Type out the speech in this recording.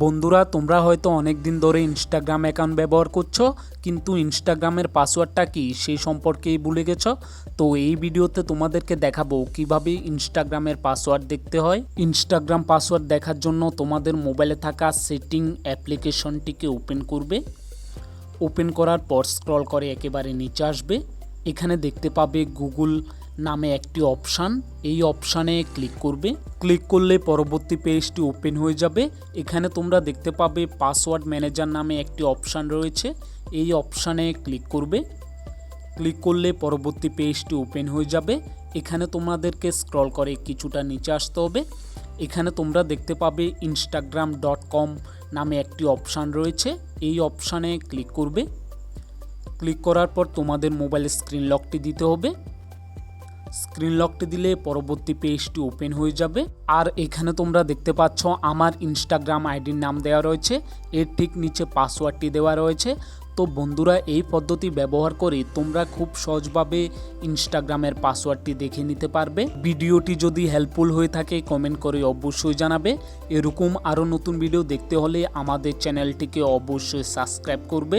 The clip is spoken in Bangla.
বন্ধুরা, তোমরা হয়তো অনেক দিন ধরে ইনস্টাগ্রাম অ্যাকাউন্ট ব্যবহার করছো, কিন্তু ইনস্টাগ্রামের পাসওয়ার্ডটা কি সেই সম্পর্কেই ভুলে গেছো। তো এই ভিডিওতে তোমাদেরকে দেখাবো কিভাবে ইনস্টাগ্রামের পাসওয়ার্ড দেখতে হয়। ইনস্টাগ্রাম পাসওয়ার্ড দেখার জন্য তোমাদের মোবাইলে থাকা সেটিং অ্যাপ্লিকেশনটিকে ওপেন করবে। ওপেন করার পর স্ক্রল করে একেবারে নিচে আসবে। এখানে দেখতে পাবে গুগল নামে একটি অপশান, এই অপশানে ক্লিক করবে। ক্লিক করলে পরবর্তী পেজটি ওপেন হয়ে যাবে। এখানে তোমরা দেখতে পাবে পাসওয়ার্ড ম্যানেজার নামে একটি অপশান রয়েছে, এই অপশানে ক্লিক করবে। ক্লিক করলে পরবর্তী পেজটি ওপেন হয়ে যাবে। এখানে তোমাদেরকে স্ক্রল করে কিছুটা নিচে আসতে হবে। এখানে তোমরা দেখতে পাবে instagram.com নামে একটি অপশান রয়েছে, এই অপশানে ক্লিক করবে। ক্লিক করার পর তোমাদের মোবাইলে স্ক্রিন লকটি দিতে হবে। স্ক্রিন লকটি দিলে পরবর্তী পেজটি ওপেন হয়ে যাবে। আর এখানে তোমরা দেখতে পাচ্ছ আমার ইনস্টাগ্রাম আইডির নাম দেওয়া রয়েছে, এর ঠিক নিচে পাসওয়ার্ডটি দেওয়া রয়েছে। তো বন্ধুরা, এই পদ্ধতি ব্যবহার করে তোমরা খুব সহজভাবে ইনস্টাগ্রামের পাসওয়ার্ডটি দেখে নিতে পারবে। ভিডিওটি যদি হেল্পফুল হয়ে থাকে কমেন্ট করে অবশ্যই জানাবে। এরকম আরও নতুন ভিডিও দেখতে হলে আমাদের চ্যানেলটিকে অবশ্যই সাবস্ক্রাইব করবে।